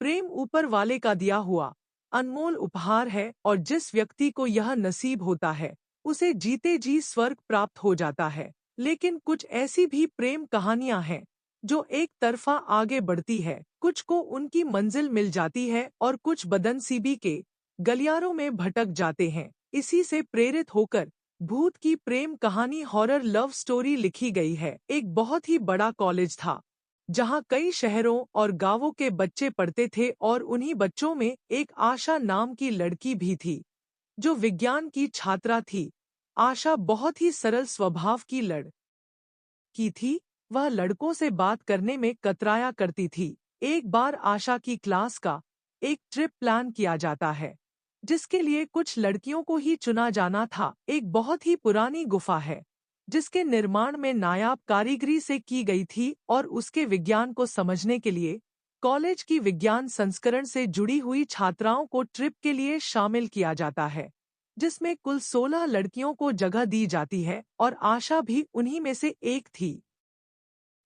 प्रेम ऊपर वाले का दिया हुआ अनमोल उपहार है और जिस व्यक्ति को यह नसीब होता है उसे जीते जी स्वर्ग प्राप्त हो जाता है। लेकिन कुछ ऐसी भी प्रेम कहानियां हैं जो एक तरफा आगे बढ़ती है, कुछ को उनकी मंजिल मिल जाती है और कुछ बदनसीबी के गलियारों में भटक जाते हैं। इसी से प्रेरित होकर भूत की प्रेम कहानी हॉरर लव स्टोरी लिखी गई है। एक बहुत ही बड़ा कॉलेज था जहां कई शहरों और गांवों के बच्चे पढ़ते थे और उन्हीं बच्चों में एक आशा नाम की लड़की भी थी जो विज्ञान की छात्रा थी। आशा बहुत ही सरल स्वभाव की लड़की थी। वह लड़कों से बात करने में कतराया करती थी। एक बार आशा की क्लास का एक ट्रिप प्लान किया जाता है जिसके लिए कुछ लड़कियों को ही चुना जाना था। एक बहुत ही पुरानी गुफा है जिसके निर्माण में नायाब कारीगरी से की गई थी और उसके विज्ञान को समझने के लिए कॉलेज की विज्ञान संस्करण से जुड़ी हुई छात्राओं को ट्रिप के लिए शामिल किया जाता है जिसमें कुल 16 लड़कियों को जगह दी जाती है और आशा भी उन्हीं में से एक थी।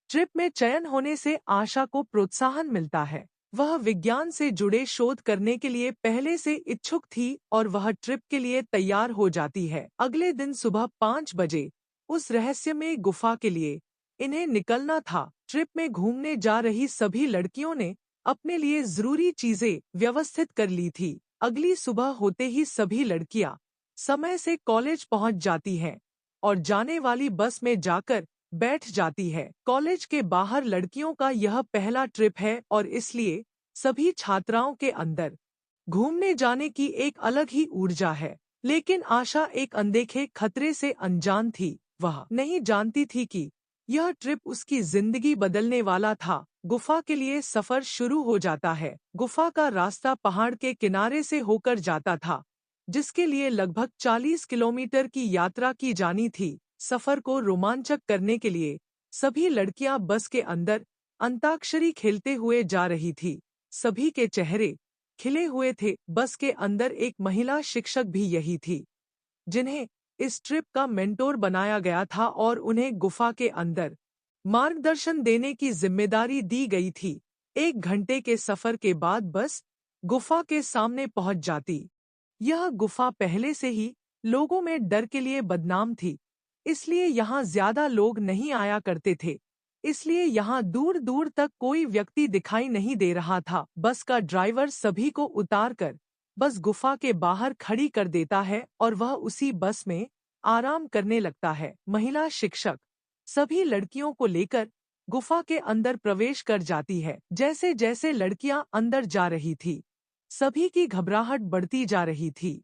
ट्रिप में चयन होने से आशा को प्रोत्साहन मिलता है। वह विज्ञान से जुड़े शोध करने के लिए पहले से इच्छुक थी और वह ट्रिप के लिए तैयार हो जाती है। अगले दिन सुबह 5 बजे उस रहस्यमय गुफा के लिए इन्हें निकलना था। ट्रिप में घूमने जा रही सभी लड़कियों ने अपने लिए जरूरी चीजें व्यवस्थित कर ली थी। अगली सुबह होते ही सभी लड़कियां समय से कॉलेज पहुंच जाती हैं और जाने वाली बस में जाकर बैठ जाती है। कॉलेज के बाहर लड़कियों का यह पहला ट्रिप है और इसलिए सभी छात्राओं के अंदर घूमने जाने की एक अलग ही ऊर्जा है। लेकिन आशा एक अनदेखे खतरे से अनजान थी। वह नहीं जानती थी कि यह ट्रिप उसकी जिंदगी बदलने वाला था। गुफा के लिए सफर शुरू हो जाता है। गुफा का रास्ता पहाड़ के किनारे से होकर जाता था जिसके लिए लगभग 40 किलोमीटर की यात्रा की जानी थी। सफर को रोमांचक करने के लिए सभी लड़कियां बस के अंदर अंताक्षरी खेलते हुए जा रही थी। सभी के चेहरे खिले हुए थे। बस के अंदर एक महिला शिक्षक भी यही थी जिन्हें इस ट्रिप का मेंटोर बनाया गया था और उन्हें गुफा के अंदर मार्गदर्शन देने की जिम्मेदारी दी गई थी। 1 घंटे के सफर के बाद बस गुफा के सामने पहुंच जाती। यह गुफा पहले से ही लोगों में डर के लिए बदनाम थी, इसलिए यहाँ ज्यादा लोग नहीं आया करते थे। इसलिए यहाँ दूर दूर तक कोई व्यक्ति दिखाई नहीं दे रहा था। बस का ड्राइवर सभी को उतारकर बस गुफा के बाहर खड़ी कर देता है और वह उसी बस में आराम करने लगता है। महिला शिक्षक सभी लड़कियों को लेकर गुफा के अंदर प्रवेश कर जाती है। जैसे जैसे लड़कियां अंदर जा रही थी सभी की घबराहट बढ़ती जा रही थी।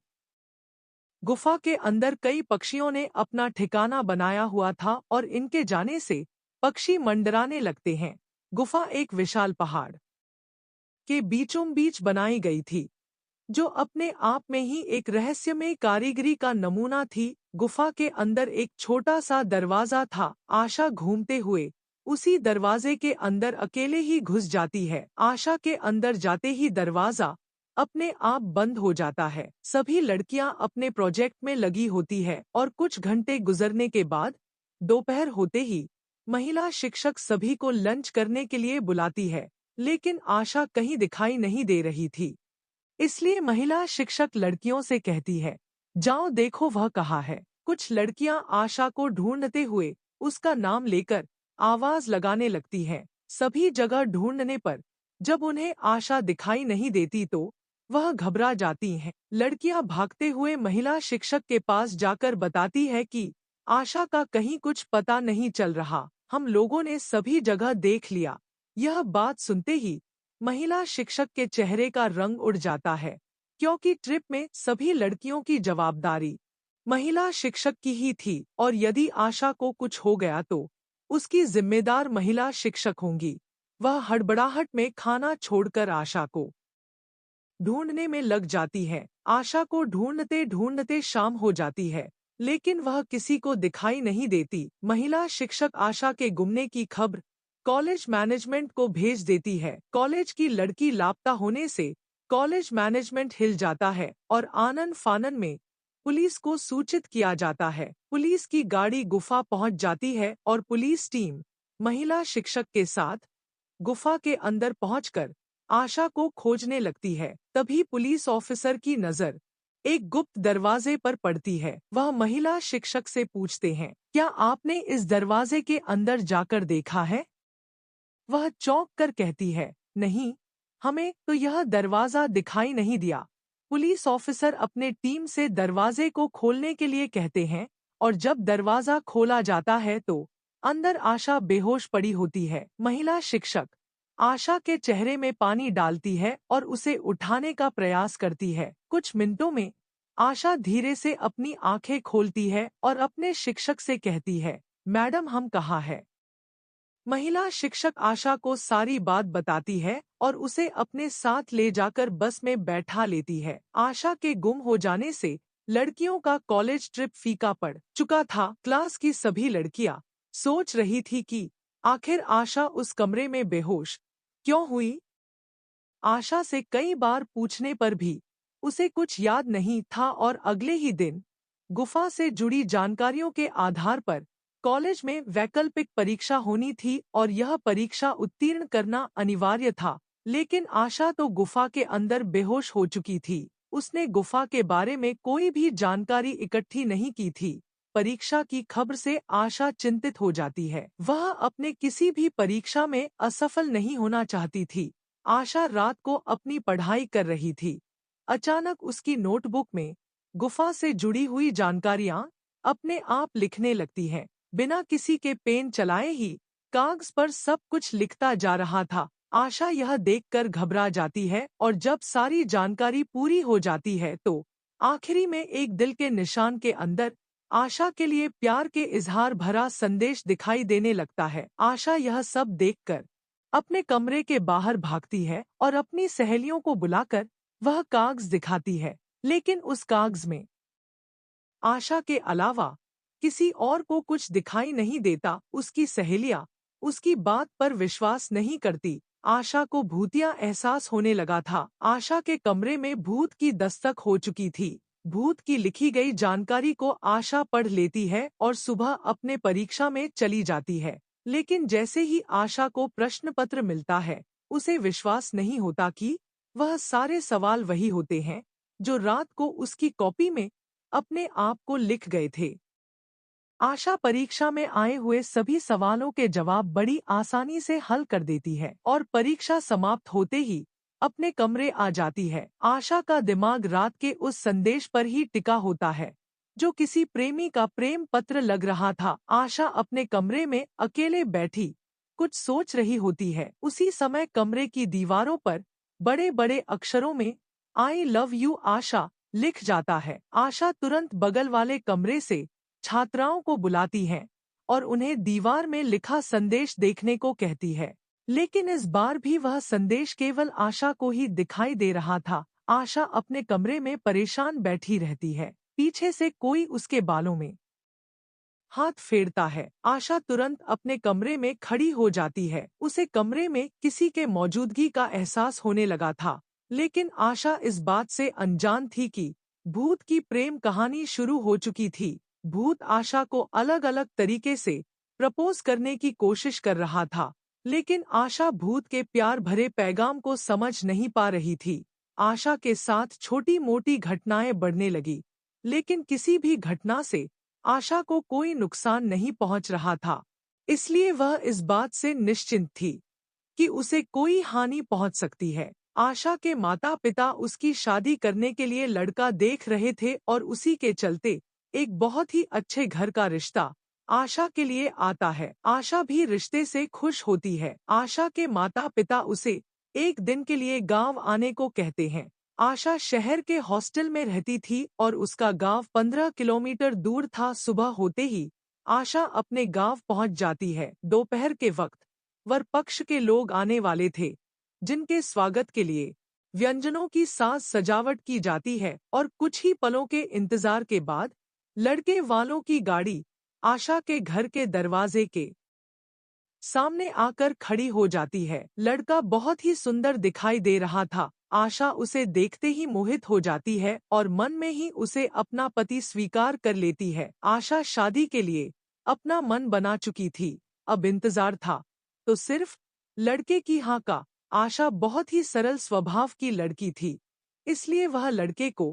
गुफा के अंदर कई पक्षियों ने अपना ठिकाना बनाया हुआ था और इनके जाने से पक्षी मंडराने लगते हैं। गुफा एक विशाल पहाड़ के बीचों बीच बनाई गई थी जो अपने आप में ही एक रहस्यमय कारीगरी का नमूना थी। गुफा के अंदर एक छोटा सा दरवाजा था। आशा घूमते हुए उसी दरवाजे के अंदर अकेले ही घुस जाती है। आशा के अंदर जाते ही दरवाजा अपने आप बंद हो जाता है। सभी लड़कियां अपने प्रोजेक्ट में लगी होती है और कुछ घंटे गुजरने के बाद दोपहर होते ही महिला शिक्षक सभी को लंच करने के लिए बुलाती है। लेकिन आशा कहीं दिखाई नहीं दे रही थी। इसलिए महिला शिक्षक लड़कियों से कहती है, जाओ देखो वह कहाँ है। कुछ लड़कियां आशा को ढूंढते हुए उसका नाम लेकर आवाज लगाने लगती हैं। सभी जगह ढूंढने पर जब उन्हें आशा दिखाई नहीं देती तो वह घबरा जाती हैं। लड़कियां भागते हुए महिला शिक्षक के पास जाकर बताती है कि आशा का कहीं कुछ पता नहीं चल रहा, हम लोगों ने सभी जगह देख लिया। यह बात सुनते ही महिला शिक्षक के चेहरे का रंग उड़ जाता है क्योंकि ट्रिप में सभी लड़कियों की जवाबदारी महिला शिक्षक की ही थी और यदि आशा को कुछ हो गया तो उसकी जिम्मेदार महिला शिक्षक होंगी। वह हड़बड़ाहट में खाना छोड़कर आशा को ढूंढने में लग जाती है। आशा को ढूंढते ढूंढते शाम हो जाती है लेकिन वह किसी को दिखाई नहीं देती। महिला शिक्षक आशा के गुमने की खबर कॉलेज मैनेजमेंट को भेज देती है। कॉलेज की लड़की लापता होने से कॉलेज मैनेजमेंट हिल जाता है और आनन फानन में पुलिस को सूचित किया जाता है। पुलिस की गाड़ी गुफा पहुंच जाती है और पुलिस टीम महिला शिक्षक के साथ गुफा के अंदर पहुंचकर आशा को खोजने लगती है। तभी पुलिस ऑफिसर की नजर एक गुप्त दरवाजे पर पड़ती है। वह महिला शिक्षक से पूछते हैं, क्या आपने इस दरवाजे के अंदर जाकर देखा है? वह चौंक कर कहती है, नहीं, हमें तो यह दरवाजा दिखाई नहीं दिया। पुलिस ऑफिसर अपने टीम से दरवाजे को खोलने के लिए कहते हैं और जब दरवाजा खोला जाता है तो अंदर आशा बेहोश पड़ी होती है। महिला शिक्षक आशा के चेहरे में पानी डालती है और उसे उठाने का प्रयास करती है। कुछ मिनटों में आशा धीरे से अपनी आंखें खोलती है और अपने शिक्षक से कहती है, मैडम हम कहाँ हैं? महिला शिक्षक आशा को सारी बात बताती है और उसे अपने साथ ले जाकर बस में बैठा लेती है। आशा के गुम हो जाने से लड़कियों का कॉलेज ट्रिप फीका पड़ चुका था। क्लास की सभी लड़कियां सोच रही थी कि आखिर आशा उस कमरे में बेहोश क्यों हुई। आशा से कई बार पूछने पर भी उसे कुछ याद नहीं था और अगले ही दिन गुफा से जुड़ी जानकारियों के आधार पर कॉलेज में वैकल्पिक परीक्षा होनी थी और यह परीक्षा उत्तीर्ण करना अनिवार्य था। लेकिन आशा तो गुफा के अंदर बेहोश हो चुकी थी। उसने गुफा के बारे में कोई भी जानकारी इकट्ठी नहीं की थी। परीक्षा की खबर से आशा चिंतित हो जाती है। वह अपने किसी भी परीक्षा में असफल नहीं होना चाहती थी। आशा रात को अपनी पढ़ाई कर रही थी। अचानक उसकी नोटबुक में गुफा से जुड़ी हुई जानकारियां अपने आप लिखने लगती हैं। बिना किसी के पेन चलाए ही कागज पर सब कुछ लिखता जा रहा था। आशा यह देखकर घबरा जाती है और जब सारी जानकारी पूरी हो जाती है तो आखिरी में एक दिल के निशान के अंदर आशा के लिए प्यार के इजहार भरा संदेश दिखाई देने लगता है। आशा यह सब देखकर अपने कमरे के बाहर भागती है और अपनी सहेलियों को बुलाकर वह कागज दिखाती है। लेकिन उस कागज में आशा के अलावा किसी और को कुछ दिखाई नहीं देता। उसकी सहेलियां उसकी बात पर विश्वास नहीं करती। आशा को भूतिया एहसास होने लगा था। आशा के कमरे में भूत की दस्तक हो चुकी थी। भूत की लिखी गई जानकारी को आशा पढ़ लेती है और सुबह अपने परीक्षा में चली जाती है। लेकिन जैसे ही आशा को प्रश्न पत्र मिलता है, उसे विश्वास नहीं होता कि वह सारे सवाल वही होते हैं जो रात को उसकी कॉपी में अपने आप को लिख गए थे। आशा परीक्षा में आए हुए सभी सवालों के जवाब बड़ी आसानी से हल कर देती है और परीक्षा समाप्त होते ही अपने कमरे आ जाती है। आशा का दिमाग रात के उस संदेश पर ही टिका होता है जो किसी प्रेमी का प्रेम पत्र लग रहा था। आशा अपने कमरे में अकेले बैठी कुछ सोच रही होती है। उसी समय कमरे की दीवारों पर बड़े बड़े अक्षरों में आई लव यू आशा लिख जाता है। आशा तुरंत बगल वाले कमरे से छात्राओं को बुलाती हैं और उन्हें दीवार में लिखा संदेश देखने को कहती है। लेकिन इस बार भी वह संदेश केवल आशा को ही दिखाई दे रहा था। आशा अपने कमरे में परेशान बैठी रहती है। पीछे से कोई उसके बालों में हाथ फेरता है। आशा तुरंत अपने कमरे में खड़ी हो जाती है। उसे कमरे में किसी के मौजूदगी का एहसास होने लगा था। लेकिन आशा इस बात से अनजान थी कि भूत की प्रेम कहानी शुरू हो चुकी थी। भूत आशा को अलग अलग तरीके से प्रपोज करने की कोशिश कर रहा था। लेकिन आशा भूत के प्यार भरे पैगाम को समझ नहीं पा रही थी। आशा के साथ छोटी मोटी घटनाएं बढ़ने लगी, लेकिन किसी भी घटना से आशा को कोई नुकसान नहीं पहुंच रहा था। इसलिए वह इस बात से निश्चिंत थी कि उसे कोई हानि पहुंच सकती है। आशा के माता पिता उसकी शादी करने के लिए लड़का देख रहे थे और उसी के चलते एक बहुत ही अच्छे घर का रिश्ता आशा के लिए आता है। आशा भी रिश्ते से खुश होती है। आशा के माता पिता उसे एक दिन के लिए गांव आने को कहते हैं। आशा शहर के हॉस्टल में रहती थी और उसका गांव 15 किलोमीटर दूर था। सुबह होते ही आशा अपने गांव पहुंच जाती है। दोपहर के वक्त वर पक्ष के लोग आने वाले थे, जिनके स्वागत के लिए व्यंजनों की साज सजावट की जाती है और कुछ ही पलों के इंतजार के बाद लड़के वालों की गाड़ी आशा के घर के दरवाजे के सामने आकर खड़ी हो जाती है। लड़का बहुत ही सुंदर दिखाई दे रहा था। आशा उसे देखते ही मोहित हो जाती है और मन में ही उसे अपना पति स्वीकार कर लेती है। आशा शादी के लिए अपना मन बना चुकी थी। अब इंतजार था तो सिर्फ लड़के की हाँ का। आशा बहुत ही सरल स्वभाव की लड़की थी, इसलिए वह लड़के को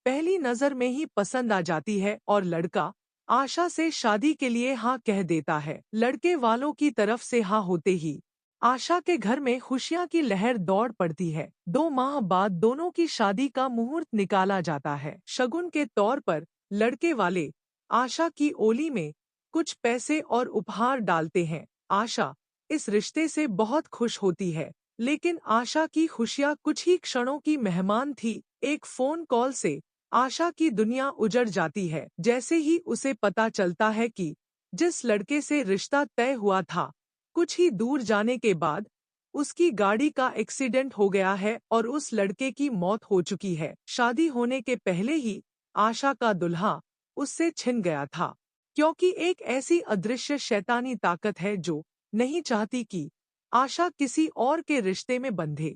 पहली नजर में ही पसंद आ जाती है और लड़का आशा से शादी के लिए हाँ कह देता है। लड़के वालों की तरफ से हाँ होते ही आशा के घर में खुशियां की लहर दौड़ पड़ती है। 2 माह बाद दोनों की शादी का मुहूर्त निकाला जाता है। शगुन के तौर पर लड़के वाले आशा की ओली में कुछ पैसे और उपहार डालते हैं। आशा इस रिश्ते से बहुत खुश होती है, लेकिन आशा की खुशियां कुछ ही क्षणों की मेहमान थी। एक फोन कॉल से आशा की दुनिया उजड़ जाती है। जैसे ही उसे पता चलता है कि जिस लड़के से रिश्ता तय हुआ था, कुछ ही दूर जाने के बाद उसकी गाड़ी का एक्सीडेंट हो गया है और उस लड़के की मौत हो चुकी है। शादी होने के पहले ही आशा का दुल्हा उससे छिन गया था, क्योंकि एक ऐसी अदृश्य शैतानी ताकत है जो नहीं चाहती कि आशा किसी और के रिश्ते में बंधे।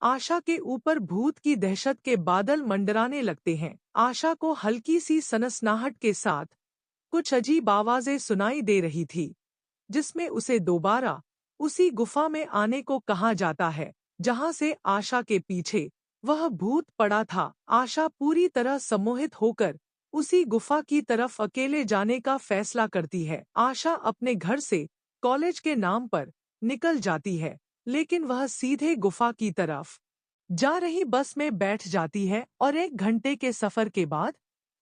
आशा के ऊपर भूत की दहशत के बादल मंडराने लगते हैं। आशा को हल्की सी सनसनाहट के साथ कुछ अजीब आवाजें सुनाई दे रही थी, जिसमें उसे दोबारा उसी गुफा में आने को कहा जाता है जहां से आशा के पीछे वह भूत पड़ा था। आशा पूरी तरह सम्मोहित होकर उसी गुफा की तरफ अकेले जाने का फैसला करती है। आशा अपने घर से कॉलेज के नाम पर निकल जाती है, लेकिन वह सीधे गुफा की तरफ जा रही बस में बैठ जाती है और 1 घंटे के सफर के बाद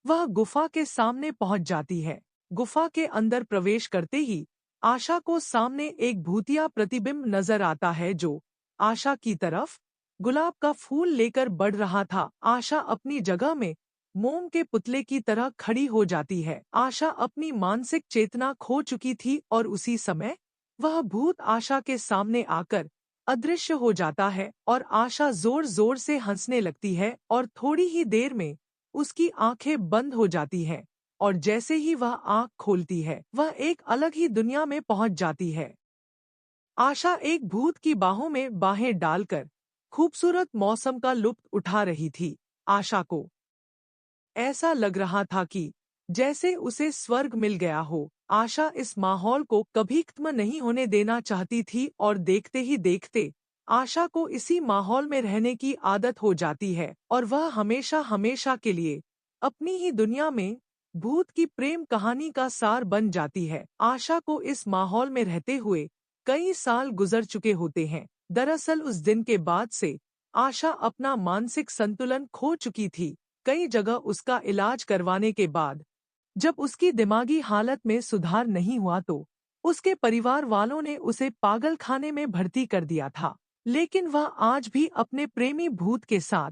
वह गुफा के सामने पहुंच जाती है। गुफा के अंदर प्रवेश करते ही आशा को सामने एक भूतिया प्रतिबिंब नजर आता है जो आशा की तरफ गुलाब का फूल लेकर बढ़ रहा था। आशा अपनी जगह में मोम के पुतले की तरह खड़ी हो जाती है। आशा अपनी मानसिक चेतना खो चुकी थी और उसी समय वह भूत आशा के सामने आकर अदृश्य हो जाता है और आशा जोर जोर से हंसने लगती है और थोड़ी ही देर में उसकी आंखें बंद हो जाती हैं और जैसे ही वह आंख खोलती है वह एक अलग ही दुनिया में पहुंच जाती है। आशा एक भूत की बाहों में बाहें डालकर खूबसूरत मौसम का लुत्फ उठा रही थी। आशा को ऐसा लग रहा था कि जैसे उसे स्वर्ग मिल गया हो। आशा इस माहौल को कभी खत्म नहीं होने देना चाहती थी और देखते ही देखते आशा को इसी माहौल में रहने की आदत हो जाती है और वह हमेशा हमेशा के लिए अपनी ही दुनिया में भूत की प्रेम कहानी का सार बन जाती है। आशा को इस माहौल में रहते हुए कई साल गुजर चुके होते हैं। दरअसल उस दिन के बाद से आशा अपना मानसिक संतुलन खो चुकी थी। कई जगह उसका इलाज करवाने के बाद जब उसकी दिमागी हालत में सुधार नहीं हुआ तो उसके परिवार वालों ने उसे पागल खाने में भर्ती कर दिया था। लेकिन वह आज भी अपने प्रेमी भूत के साथ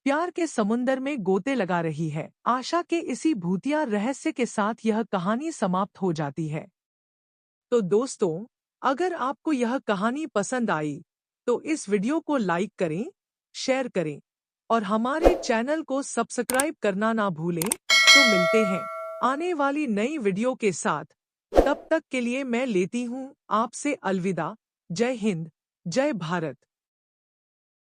प्यार के समुंदर में गोते लगा रही है। आशा के इसी भूतिया रहस्य के साथ यह कहानी समाप्त हो जाती है। तो दोस्तों, अगर आपको यह कहानी पसंद आई तो इस वीडियो को लाइक करें, शेयर करें और हमारे चैनल को सब्सक्राइब करना ना भूलें। तो मिलते हैं आने वाली नई वीडियो के साथ। तब तक के लिए मैं लेती हूँ आपसे अलविदा। जय हिंद, जय भारत।